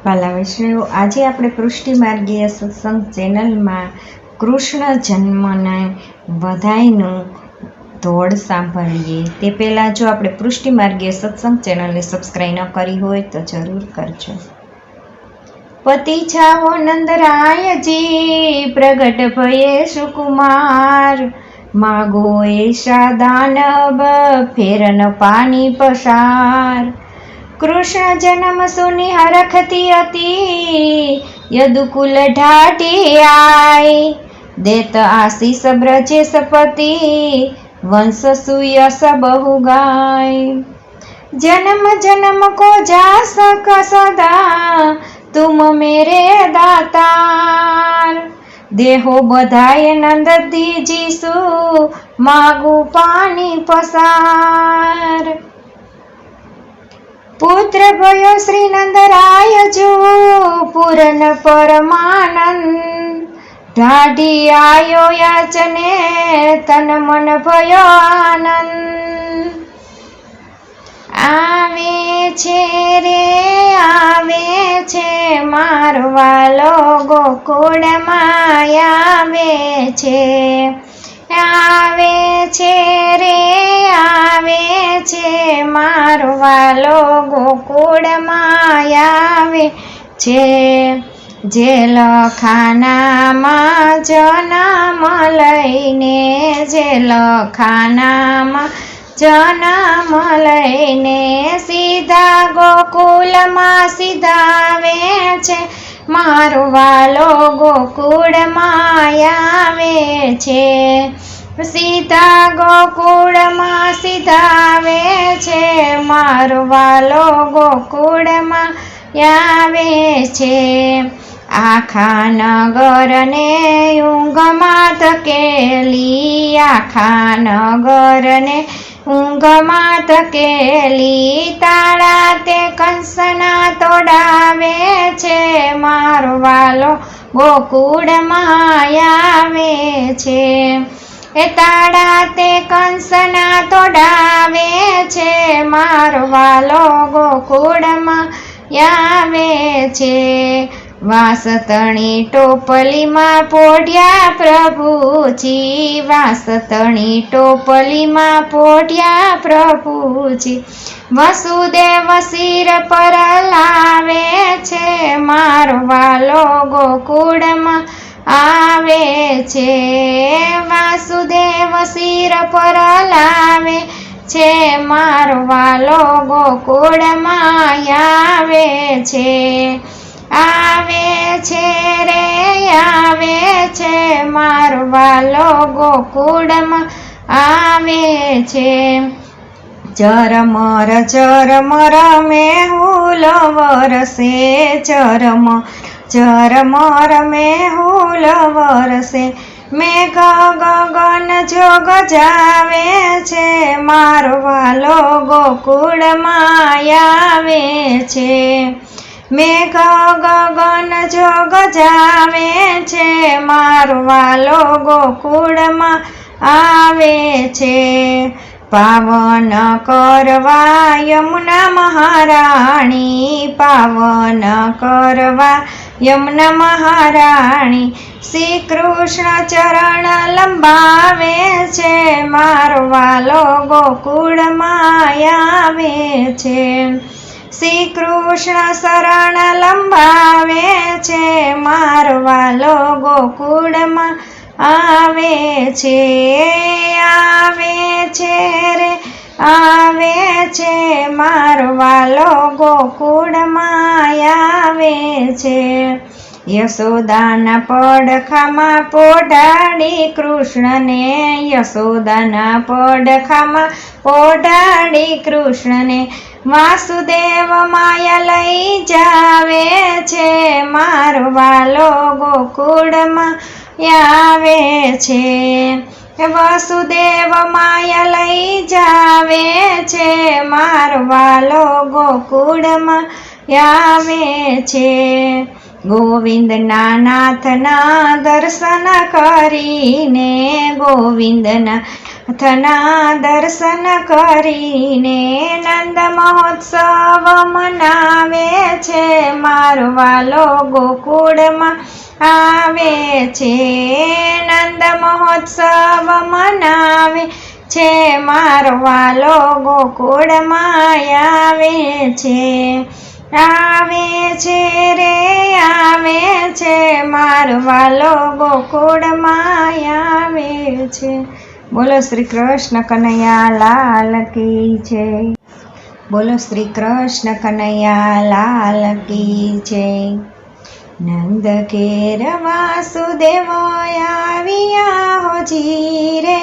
વાલા વૈષ્ણવો, આજે આપણે પૃષ્ટિ માર્ગીય સત્સંગ ચેનલમાં કૃષ્ણ જન્મને વધાઈનું ધોળ સાંભળીએ. તે પહેલાં જો આપણે પૃષ્ટિ માર્ગીય સત્સંગ ચેનલને સબસ્ક્રાઈબ ન કરી હોય તો જરૂર કરજો. પતિ છાવો નંદરાયજી પ્રગટ ભયે સુકુમાર, માગો એશા દાનવ ફેરન પાની પસાર. કૃષ્ણ જન્મ સુની હરખતી હતી, યદુકુલ ઢાઢી આય, દેત આશીષ બ્રજેશ પતિ વંશ સુયસ બહુ ગાય. જન્મ જન્મ કો જા સક સદા તુમ મેરે દાતાર, દેહો બધાય નંદ દીજીસુ માગુ પાની પસાર. પુત્ર ભયો શ્રી નંદરાય જો પૂરન પરમાનંદ, ઢાઢી આયો યાચને તન મન ભયો આનંદ. આવે છે રે આવે છે મારો વાલો ગોકુળમાં આવે છે, આવે છે રે આવે છે મારો વાલો ગોકુળમાં આવે છે. જેલખાનામાં જન્મ લઈને, જેલખાનામાં જન્મ લઈને સીધા ગોકુળમાં સીધાવે છે, મારો વાલો ગોકુળમાં આવે છે. સીધા ગોકુળમાં સીધાવે છે, મારો વાલો ગોકુળમાં આવે છે. આખા નગરને ઊંઘમાં ધકેલી, આખા નગરને ઊંઘમાં ધકેલી, તાળા તે કંસના તોડાવે છે, મારો વાલો ગોકુળમાં આવે છે. એ તાળા તે કંસના તોડાવે છે, મારો વાલો ગોકુળમાં આવે છે. વાસતણી ટોપલીમાં પોઢ્યા પ્રભુજી, વાસતણી ટોપલીમાં પોઢ્યા પ્રભુજી, વસુદેવ શિર પર લાવે છે, મારો વાલો ગોકુળમાં આવે છે. વાસુદેવ શિર પર લાવે છે, મારો વાલો ગોકુળમાં આવે છે. આવે છે રે આવે છે મારો વાલો ગોકુળમાં આવે છે. ઝરમર ઝરમર મેહુલ વરસે, ઝરમર ઝરમર મેહુલ વરસે, મેઘ ગગન જો ગજાવે છે, મારો વાલો ગોકુળમાં આવે છે. મેઘ ગગન જો ગજાવે છે, મારો વાલો ગોકુળમાં આવે છે. પાવન કરવા યમુના મહારાણી, પાવન કરવા યમુના મહારાણી, શ્રી કૃષ્ણ ચરણ લંબાવે છે, મારો વાલો ગોકુળમાં આવે છે. શ્રી કૃષ્ણ શરણ લંબાવે છે, મારો વાલો ગોકુળમાં આવે છે. આવે છે રે આવે છે મારો વાલો ગોકુળમાં આવે છે. યશોદાના પડખામાં પોઢાડી કૃષ્ણને, યશોદાના પડખામાં પોઢાડી કૃષ્ણને, વાસુદેવ માયા લઈ જાવે છે, મારો વાલો ગોકુળમાં આવે છે. વાસુદેવ માયા લઈ જાવે છે, મારો વાલો ગોકુળમાં આવે છે. ગોવિંદના નાથના દર્શન કરીને, ગોવિંદના નાથના દર્શન કરીને નંદ મહોત્સવ મનાવે છે, મારો વાલો ગોકુળમાં આવે છે. નંદ મહોત્સવ મનાવે છે, મારો વાલો ગોકુળમાં આવે છે. આવે છે રે આવે છે, મારો વાલો ગોકુળમાં આવે છે. બોલો શ્રી કૃષ્ણ કનૈયા લાલ કી જય. બોલો શ્રી કૃષ્ણ કનૈયા લાલ કી જય. નંદ ઘેર વાસુદેવ આવ્યા હોજી રે,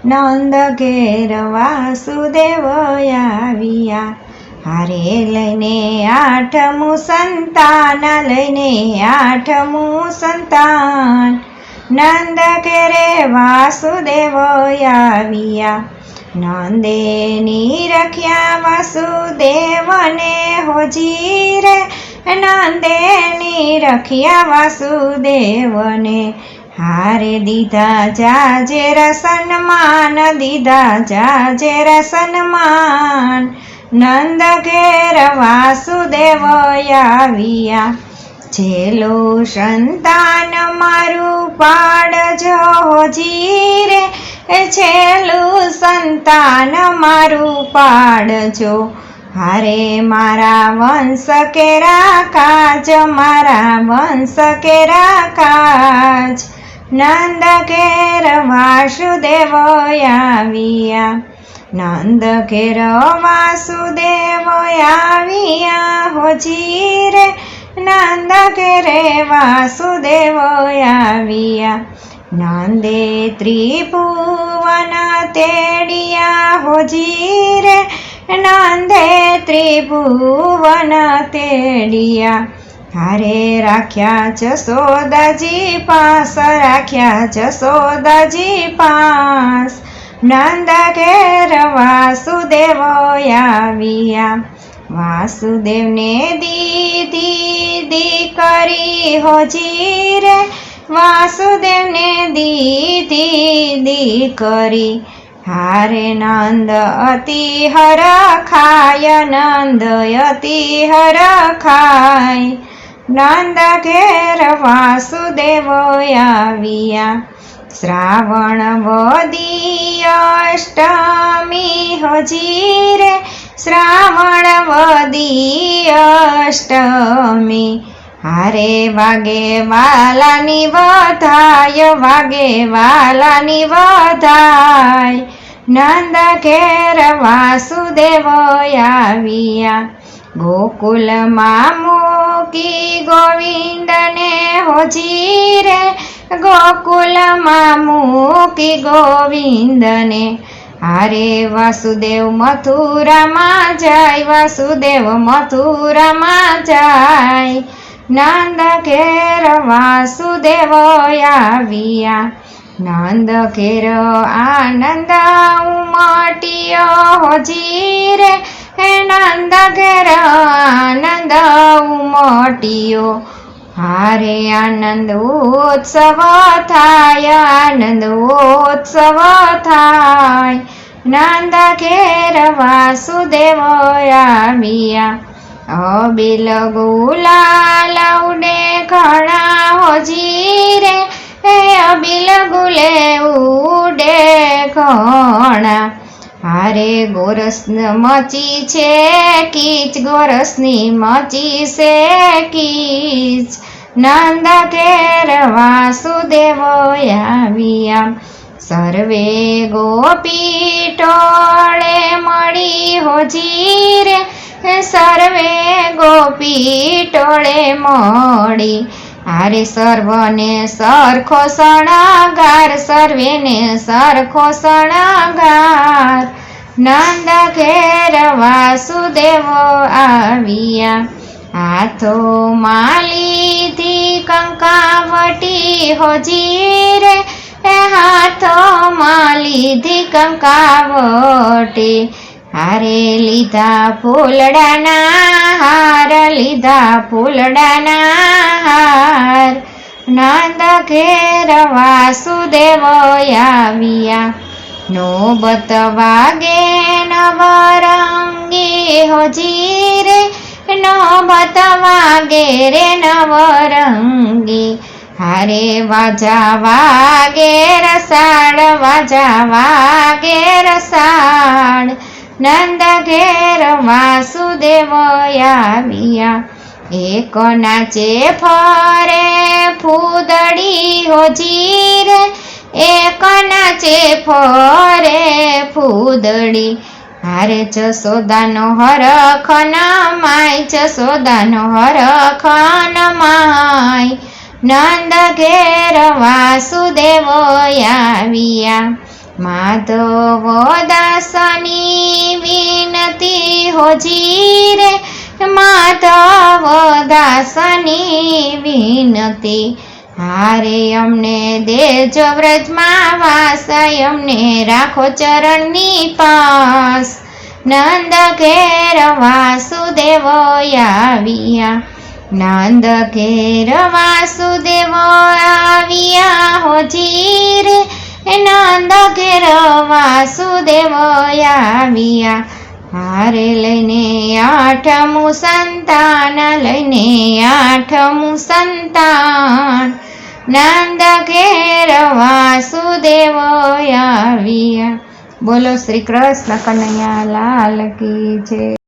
નંદ ઘેર વાસુદેવ આવ્યા. હારે લઈને આઠમું સંતાન, લઈને આઠમું સંતાન, નંદ ઘેરે વાસુદેવ આવ્યા. નંદે નિરખ્યા વાસુદેવને હોજી રે, નંદે નિરખ્યા વાસુદેવને. હારે દીધા જાજેર સન્માન, દીધા જાજેર સન્માન, નંદ ઘેર વાસુદેવ આવ્યા. છેલ્લું સંતાન મારું પાડજો હોજી રે, છેલ્લું સંતાન મારું પાડજો. હારે મારા વંશ કેરા કાજ, મારા વંશ કેરા કાજ, નંદ ઘેર વાસુદેવ આવ્યા. નંદ ઘેર વાસુદેવ આવ્યા હોજી રે, નંદ ઘેરે વાસુદેવ આવ્યા. નંદે ત્રિભુવન તેડિયા હોજી રે, નંદે ત્રિભુવન તેડિયા. હારે રાખ્યા જશોદાજી પાસ, રાખ્યા જશોદાજી પાસ, નંદ ઘેર વાસુદેવ આવ્યા. વાસુદેવને દીધી દીકરી હોજી રે, વાસુદેવને દીધી દીકરી. હારે નંદ અતિ હરખાય, નંદ અતિ હરખાય, નંદ ઘેર વાસુદેવ આવ્યા. શ્રાવણ વદી અષ્ટમી હોજી રે, શ્રાવણ વદી અષ્ટમી. હારે વાગે વાલાની વધાય, વાગે વાલાની વધાય, નંદ ઘેર વાસુદેવ આવ્યા. ગોકુલમાં મૂકી ગોવિંદને હોજી રે, ગોકુલમાં મૂકી ગોવિંદને. હારે વાસુદેવ મથુરામાં જાય, વાસુદેવ મથુરામાં જાય, નંદ ઘેર વાસુદેવ આવ્યા. નંદ ઘેર આનંદ ઉમટ્યો હોજી રે, નંદ ઘેર આનંદ ઉમટ્યો. હારે આનંદ ઉત્સવ થાય, આનંદ ઉત્સવ થાય, નંદ ઘેર વાસુદેવ આવ્યા. અબિલ ગુલાલ ઉડે ઘણા હોજી રે, અબિલ ગુલે ઉડે ઘણા. હારે ગોરસ મચી છે કીચ, ગોરસની મચી છે કીચ, નંદ ઘેર વાસુદેવ આવ્યા. સર્વે ગોપી ટોળે મળી હોજી રે, સર્વે ગોપી ટોળે મળી. હારે સર્વને સરખો શણગાર, સર્વેને સરખો શણગાર, નંદ ઘેર વાસુદેવ આવ્યા. હાથોમાં લીધી કંકાવટી હોજી રે, હાથોમાં લીધી કંકાવટી, હારે લીધા ફૂલડાના હાર લીધા ફૂલડાના હાર નંદ ઘેર વાસુદેવ આવ્યા નોબત વાગે નવરંગી હોજી રે નોબત વાગે રે નવરંગી હારે વાજા વાગે રસાળ વાજા વાગે રસાળ નંદ ઘેર વાસુદેવ આવ્યા એક નાચે ફરે ફૂદડી હોજી રે એક નાચે ફરે ફૂદડી હારે જશોદાનો હરખન માય જશોદાનો હરખન માય નંદ ઘેર વાસુદેવ આવ્યા માધવ દાસની વિનતી હોજી રે માધવ દાસની વિનતી હારે અમને દેજો વ્રજમાં વાસ અમને રાખો ચરણની પાસ નંદ ઘેર વાસુદેવ આવ્યા નંદ ઘેર વાસુદેવ આવ્યા હોજી રે નંદ ઘેર વાસુદેવ આવ્યા હારે લઈને આઠમું સંતાન લઈને આઠમું સંતાન નંદ ઘેર વાસુદેવ આવ્યા. બોલો શ્રી કૃષ્ણ કનૈયા લાલ કી જય.